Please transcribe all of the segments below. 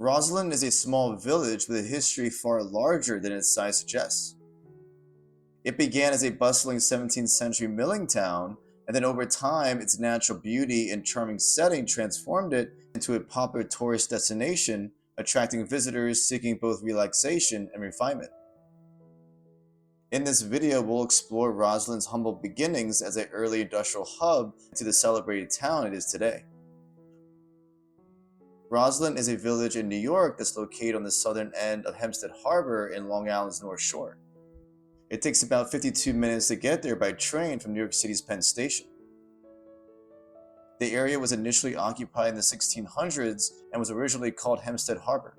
Roslyn is a small village with a history far larger than its size suggests. It began as a bustling 17th century milling town, and then over time, its natural beauty and charming setting transformed it into a popular tourist destination, attracting visitors seeking both relaxation and refinement. In this video, we'll explore Roslyn's humble beginnings as an early industrial hub to the celebrated town it is today. Roslyn is a village in New York that's located on the southern end of Hempstead Harbor in Long Island's North Shore. It takes about 52 minutes to get there by train from New York City's Penn Station. The area was initially occupied in the 1600s and was originally called Hempstead Harbor.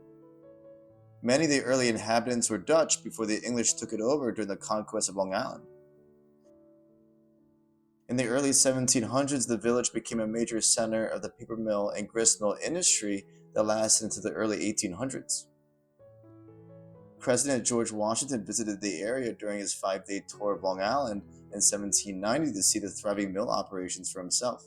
Many of the early inhabitants were Dutch before the English took it over during the conquest of Long Island. In the early 1700s, the village became a major center of the paper mill and gristmill industry that lasted into the early 1800s. President George Washington visited the area during his 5-day tour of Long Island in 1790 to see the thriving mill operations for himself.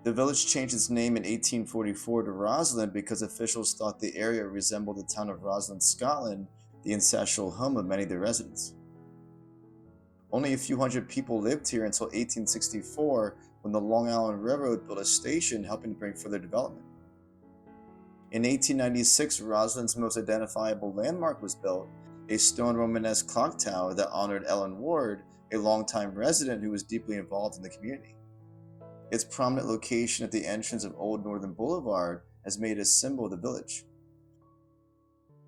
The village changed its name in 1844 to Roslyn because officials thought the area resembled the town of Roslyn, Scotland, the ancestral home of many of the residents. Only a few hundred people lived here until 1864, when the Long Island Railroad built a station helping to bring further development. In 1896, Roslyn's most identifiable landmark was built, a stone Romanesque clock tower that honored Ellen Ward, a longtime resident who was deeply involved in the community. Its prominent location at the entrance of Old Northern Boulevard has made it a symbol of the village.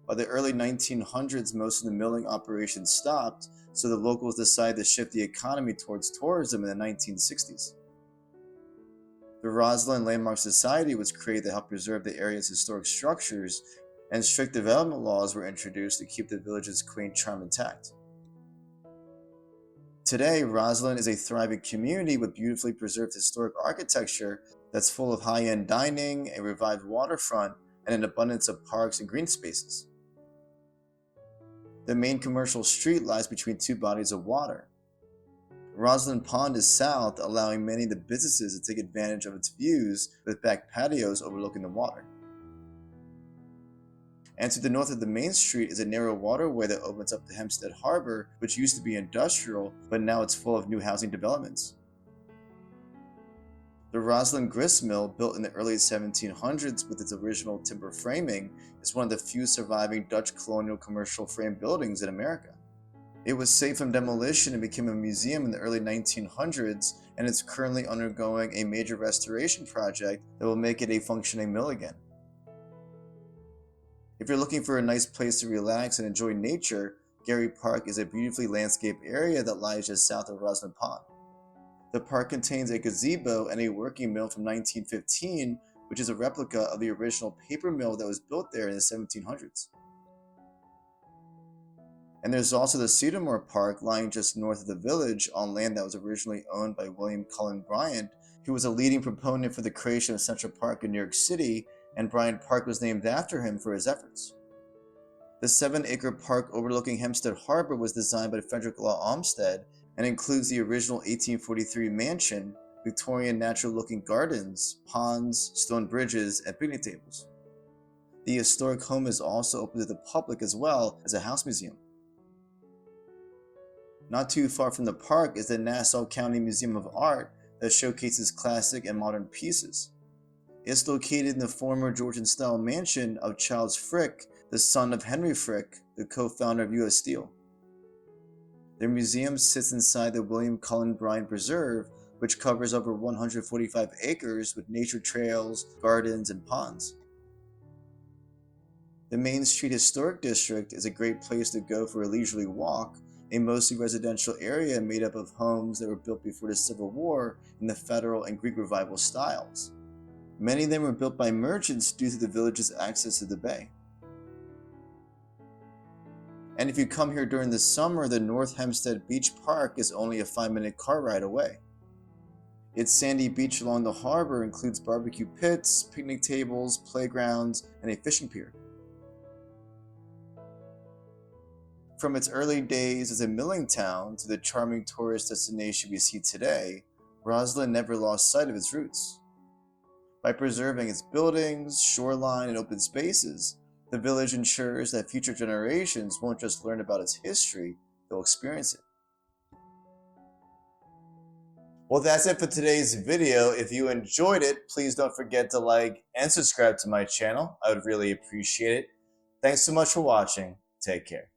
By the early 1900s, most of the milling operations stopped, so the locals decided to shift the economy towards tourism in the 1960s. The Roslyn Landmark Society was created to help preserve the area's historic structures, and strict development laws were introduced to keep the village's quaint charm intact. Today, Roslyn is a thriving community with beautifully preserved historic architecture that's full of high-end dining, a revived waterfront, and an abundance of parks and green spaces. The main commercial street lies between two bodies of water. Roslyn Pond is south, allowing many of the businesses to take advantage of its views with back patios overlooking the water. And to the north of the main street is a narrow waterway that opens up to Hempstead Harbor, which used to be industrial, but now it's full of new housing developments. The Roslyn grist mill, built in the early 1700s with its original timber framing, is one of the few surviving Dutch colonial commercial frame buildings in America. It was saved from demolition and became a museum in the early 1900s, and it's currently undergoing a major restoration project that will make it a functioning mill again. If you're looking for a nice place to relax and enjoy nature, Gary Park is a beautifully landscaped area that lies just south of Roslyn Pond. The park contains a gazebo and a working mill from 1915, which is a replica of the original paper mill that was built there in the 1700s. And there's also the Cedarmore Park lying just north of the village on land that was originally owned by William Cullen Bryant, who was a leading proponent for the creation of Central Park in New York City, and Bryant Park was named after him for his efforts. The 7-acre park overlooking Hempstead Harbor was designed by Frederick Law Olmsted and includes the original 1843 mansion, Victorian natural-looking gardens, ponds, stone bridges, and picnic tables. The historic home is also open to the public as well as a house museum. Not too far from the park is the Nassau County Museum of Art that showcases classic and modern pieces. It's located in the former Georgian-style mansion of Charles Frick, the son of Henry Frick, the co-founder of U.S. Steel. Their museum sits inside the William Cullen Bryant Preserve, which covers over 145 acres with nature trails, gardens, and ponds. The Main Street Historic District is a great place to go for a leisurely walk, a mostly residential area made up of homes that were built before the Civil War in the Federal and Greek Revival styles. Many of them were built by merchants due to the village's access to the bay. And if you come here during the summer, the North Hempstead Beach Park is only a 5-minute car ride away. Its sandy beach along the harbor includes barbecue pits, picnic tables, playgrounds, and a fishing pier. From its early days as a milling town to the charming tourist destination we see today, Roslyn never lost sight of its roots. By preserving its buildings, shoreline, and open spaces, the village ensures that future generations won't just learn about its history, they'll experience it. Well, that's it for today's video. If you enjoyed it, please don't forget to like and subscribe to my channel. I would really appreciate it. Thanks so much for watching. Take care.